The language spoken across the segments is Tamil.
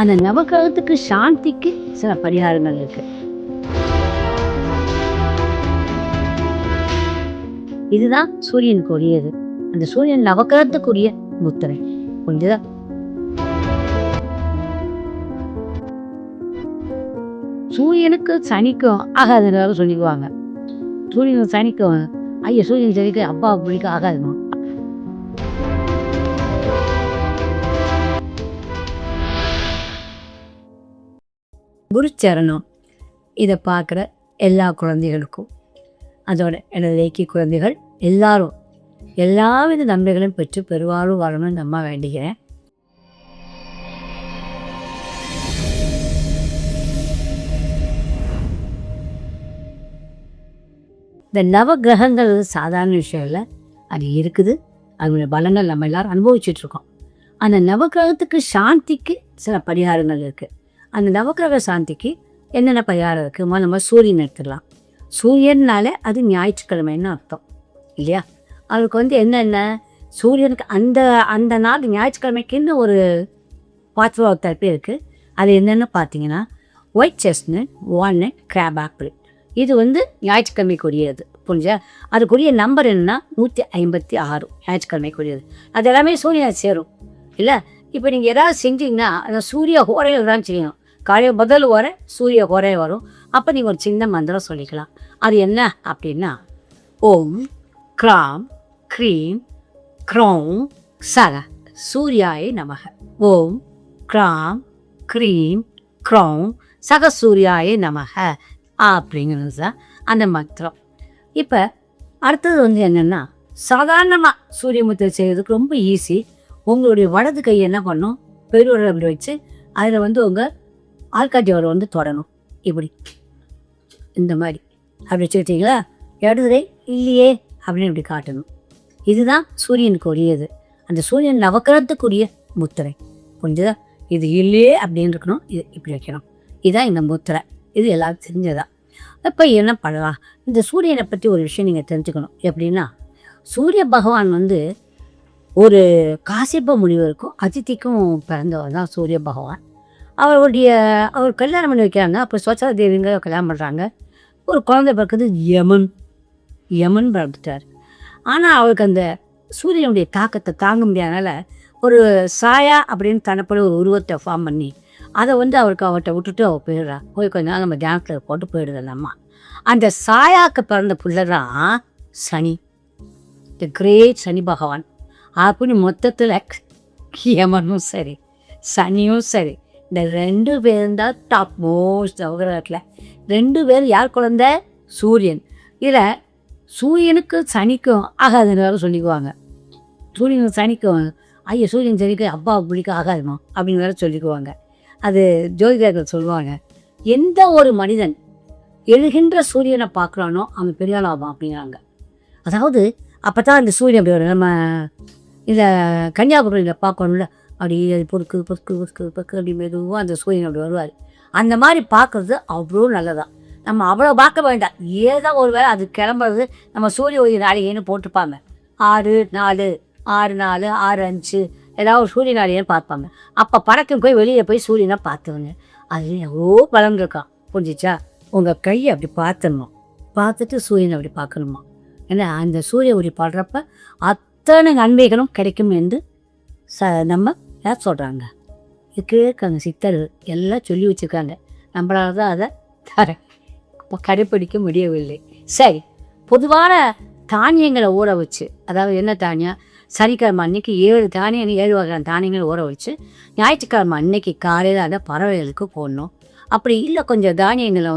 அந்த நவக்கிரகத்துக்கு சாந்திக்கு சில பரிகாரங்கள் இருக்கு. இதுதான் சூரியனுக்கு உரியது. அந்த சூரியன் நவக்கிரகத்துக்குரிய முத்திரை. புரிஞ்சுதா? சூரியனுக்கு சனிக்கும் ஆகாதுன்னு சொல்லிக்குவாங்க. சூரியனுக்கு சனிக்கும் ஐயா சூரியன் சனிக்கு அப்பா பிடிக்க ஆகாதுமா. குருச்சரணம் இதை பார்க்குற எல்லா குழந்தைகளுக்கும், அதோட எனது லேக்கி குழந்தைகள் எல்லாரும் எல்லாவித நன்மைகளும் பெற்று பெருவாழ்வு வாழணும்னு நம்ம வேண்டிக்கிறேன். இந்த நவ கிரகங்கள் சாதாரண விஷயம் இல்லை, அது இருக்குது. அதனுடைய பலங்கள் நம்ம எல்லாரும் அனுபவிச்சுட்ருக்கோம். அந்த நவகிரகத்துக்கு சாந்திக்கு சில பரிகாரங்கள் இருக்குது. அந்த நவகிரக சாந்திக்கு என்னென்ன பரிகாரம் இருக்குது? நம்ம சூரியன் எடுத்துடலாம். சூரியன்னாலே அது ஞாயிற்றுக்கிழமைன்னு அர்த்தம் இல்லையா? அதுக்கு என்னென்ன சூரியனுக்கு அந்த அந்த நாள் ஞாயிற்றுக்கிழமைக்குன்னு ஒரு பாத்திர தரப்பு இருக்குது. அது என்னென்னு பார்த்தீங்கன்னா white chestnut, walnut, graph apple. இது ஞாயிற்றுக்கிழமைக்குரியது. புரிஞ்சா? அதுக்குரிய நம்பர் என்னன்னா 156 ஞாயிற்றுக்கிழமைக்குரியது. அது எல்லாமே சூரியனை சேரும் இல்லை? இப்போ நீங்கள் ஏதாவது செஞ்சீங்கன்னா அந்த சூரிய ஹோரையில் தான் செய்யணும். காலையில் முதல் ஓரை சூரிய ஹோரை வரும். அப்போ நீங்கள் ஒரு சின்ன மந்திரம் சொல்லிக்கலாம். அது என்ன அப்படின்னா, ஓம் கிராம் க்ரீம் க்ரௌம் சக சூர்யாய நமக. ஓம் கிராம் க்ரீம் க்ரௌம் சக சூர்யாய நமக அப்படிங்கிறது தான் அந்த மந்திரம். இப்போ அடுத்தது என்னென்னா, சாதாரணமாக சூரிய முத்திரை செய்கிறதுக்கு ரொம்ப ஈஸி. உங்களுடைய வலது கையை என்ன பண்ணும், பெருவிரல் அப்படி வச்சு அதில் உங்கள் ஆள்காட்டி வரை தொடணும். இப்படி இந்த மாதிரி அப்படி வச்சுக்கிட்டீங்களா? இடதுரை இல்லையே அப்படின்னு இப்படி காட்டணும். இதுதான் சூரியனுக்கு உரியது. அந்த சூரியன் நவக்கிரகத்துக்குரிய முத்திரை. புரிஞ்சுதா? இது இல்லையே அப்படின்னு இருக்கணும், இது இப்படி வைக்கணும். இதுதான் இந்த முத்திரை. இது எல்லாரும் தெரிஞ்சதான். இப்போ என்ன பண்ணலாம்? இந்த சூரியனை பற்றி ஒரு விஷயம் நீங்கள் தெரிஞ்சுக்கணும். எப்படின்னா, சூரிய பகவான் ஒரு காசியப்ப முனிவருக்கும் அதித்திக்கும் பிறந்தவர் தான் சூரிய பகவான். அவர் கல்யாணம் பண்ணி வைக்கிறாங்க. அப்போ ஸ்வச்சா தேவிங்க கல்யாணம் பண்ணுறாங்க. ஒரு குழந்தை பிறக்குது, யமன் பிறந்துட்டார். ஆனால் அவருக்கு அந்த சூரியனுடைய தாக்கத்தை தாங்க முடியாதனால ஒரு சாயா அப்படின்னு தனப்பட ஒரு உருவத்தை ஃபார்ம் பண்ணி அதை அவர்கிட்ட விட்டுட்டு அவள் போயிடுறா. போய் கொஞ்ச நாள் நம்ம தியானத்தில் போட்டு போயிடுது அந்த அம்மா. அந்த சாயாவுக்கு பிறந்த பிள்ளை தான் சனி, த கிரேட் சனி பகவான். அப்படின்னு மொத்தத்தில் யமனும் சரி சனியும் சரி இந்த 2 பேரும் தான் டாப் மோஸ்ட் நவகிரகத்தில். 2 பேர் யார் குழந்தை? சூரியன். இதில் சூரியனுக்கு சனிக்கும் ஆகாதுன்னு வேறு சொல்லிக்குவாங்க. சூரியனுக்கு சனிக்கும் ஐயா சூரியன் சனிக்கு அப்பா பிடிக்க ஆகாதுமா அப்படின்னு வேறு சொல்லிக்குவாங்க. அது ஜோதிடர்கள் சொல்லுவாங்க, எந்த ஒரு மனிதன் எழுகின்ற சூரியனை பார்க்குறானோ அவன் பெரிய ஆளாகும் அப்படிங்கிறாங்க. அதாவது அப்போ தான் அந்த சூரியன் அப்படி வரும். நம்ம இந்த கன்னியாகுமரியில் பார்க்கணும்ல, அப்படி அது பொறுக்கு பொறுக்கு பொறுக்கு பொறுக்கு அப்படி மெதுவாக அந்த சூரியன் அப்படி வருவார். அந்த மாதிரி பார்க்குறது அவ்வளோ நல்லதான். நம்ம அவ்வளோ பார்க்க வேண்டாம். ஏதோ ஒரு வேளை அது கிளம்புறது நம்ம சூரிய ஒளி நாளிகைன்னு போட்டிருப்பாங்க. 6-4 6-4 6-5 ஏதாவது ஒரு சூரிய நாளிகைன்னு பார்ப்பாங்க. அப்போ பறக்கும் போய் வெளியில் போய் சூரியனை பார்த்துவங்க. அது எவ்வளோ பலன் இருக்கான். புரிஞ்சிச்சா? உங்கள் கையை அப்படி பார்த்துடணும். பார்த்துட்டு சூரியனை அப்படி பார்க்கணுமா. ஏன்னா அந்த சூரிய ஒளி படுறப்ப அத்தனை நன்மைகளும் கிடைக்கும் என்று நம்ம யார் சொல்கிறாங்க? இதுக்கு இருக்காங்க சித்தர்கள் எல்லாம் சொல்லி வச்சுருக்காங்க. நம்மளால தான் அதை கடைப்பிடிக்க முடியவில்லை. சரி, பொதுவான தானியங்களை ஊற வச்சு, அதாவது என்ன தானியம், சனிக்கிழமை அன்னைக்கு 7 தானியம் 7 வகையான தானியங்களை ஊற வச்சு ஞாயிற்றுக்கிழமை அன்னைக்கு காலையில் அதை பறவைகளுக்கு போடணும். அப்படி இல்லை கொஞ்சம் தானியங்களை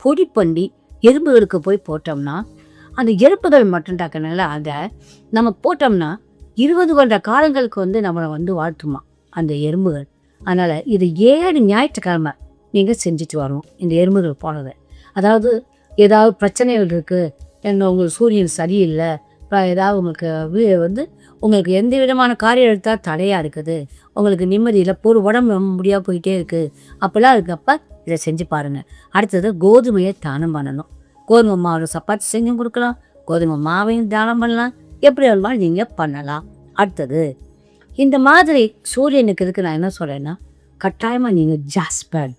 பொடி பண்ணி எறும்புகளுக்கு போய் போட்டோம்னா அந்த எறும்புகள் மட்டும் டாக்கனால அதை நம்ம போட்டோம்னா 20 வருட காலங்களுக்கு நம்மளை வாழ்த்துமா அந்த எறும்புகள். அதனால் இது 7 ஞாயிற்றுக்கிழமை நீங்கள் செஞ்சுட்டு வரணும் இந்த எறும்புகள் போனதை. அதாவது ஏதாவது பிரச்சனைகள் இருக்குது, உங்களுக்கு சூரியன் சரியில்லை, ஏதாவது உங்களுக்கு உங்களுக்கு எந்த விதமான காரியம் எடுத்தால் தடையாக இருக்குது, உங்களுக்கு நிம்மதியில் ஒரு உடம்பு முடியாது போயிட்டே இருக்குது, அப்போல்லாம் இருக்கப்போ இதை செஞ்சு பாருங்கள். அடுத்தது கோதுமையை தானம் பண்ணணும். கோதுமை மாவு சப்பாத்தி செஞ்சு கொடுக்கலாம், கோதுமை மாவையும் தானம் பண்ணலாம், எப்படி வேணுமா நீங்கள் பண்ணலாம். அடுத்தது இந்த மாதிரி சூரியனுக்கு நான் என்ன சொல்கிறேன்னா, கட்டாயமாக நீங்கள் ஜாஸ்பர்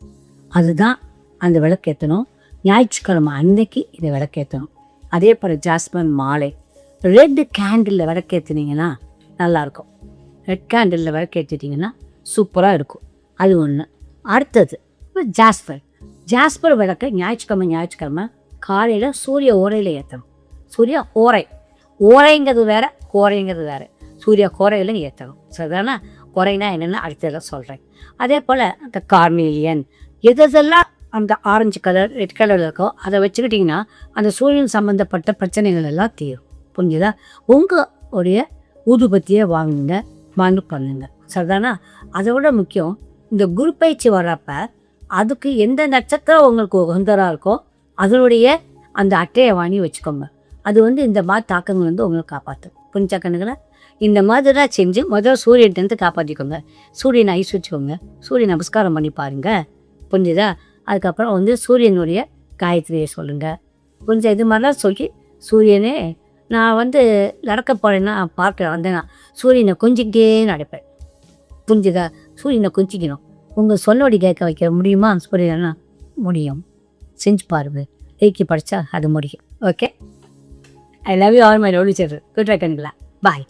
அதுதான் அந்த விளக்கேற்றணும். ஞாயிற்றுக்கிழமை அன்னைக்கு இதை விளக்கேற்றணும். அதே போல் ஜாஸ்பர் மாலை ரெட் கேண்டிலில் விளக்கேற்றினீங்கன்னா நல்லாயிருக்கும். ரெட் கேண்டிலில் விளக்கேற்றிட்டிங்கன்னா சூப்பராக இருக்கும். அது ஒன்று. அடுத்தது இப்போ ஜாஸ்பர் விளக்க ஞாயிற்றுக்கிழமை காலையில் சூரிய ஓரையில் ஏற்றணும். சூரிய ஓரைங்கிறது வேறு, கோரைங்கிறது வேறு. சூரிய கோரையில் ஏற்றணும். சரிதானே? குறைனா என்னென்னு அடுத்ததில் சொல்கிறேன். அதே போல் அந்த கார்னேலியன் எதெல்லாம் அந்த ஆரஞ்சு கலர் ரெட் கலரில் இருக்கோ அதை வச்சுக்கிட்டிங்கன்னா அந்த சூரியன் சம்மந்தப்பட்ட பிரச்சனைகள் எல்லாம் தீரும். புரிஞ்சுதா? உங்களுடைய ஊதுபத்தியை வாங்கி பண்ணுங்க. சரிதானா? அதை விட முக்கியம், இந்த குரு பயிற்சி வர்றப்ப அதுக்கு எந்த நட்சத்திரம் உங்களுக்கு உகந்தராக இருக்கோ அதனுடைய அந்த அட்டையை வாங்கி வச்சுக்கோங்க. அது இந்த மாதிரி தாக்கங்கள் உங்களுக்கு காப்பாற்றும். புரிஞ்சா கண்ணுகளை? இந்த மாதிரி தான் செஞ்சு முதல் சூரியன்ட்டு காப்பாற்றிக்கோங்க. சூரியனை ஐஸ் வச்சுக்கோங்க. சூரிய நமஸ்காரம் பண்ணி பாருங்கள். புரிஞ்சுதா? அதுக்கப்புறம் சூரியனுடைய காயத்ரியை சொல்லுங்கள். கொஞ்சம் இது மாதிரிலாம் சொல்லி சூரியனே நான் நடக்க போகிறேன்னா பார்க்க வந்தேன்னா சூரியனை கொஞ்சிக்கிட்டே நடப்பேன். புரிஞ்சுதா? சூரியனை கொஞ்சிக்கணும். உங்கள் சொல்லோடி கேட்க வைக்க முடியுமா? சூரியனா முடியும். செஞ்சு பாருங்க. ஏக்கி படித்தா அது முடியும். Okay, I love you all my lovely children. Good bye கண்களா. பாய்.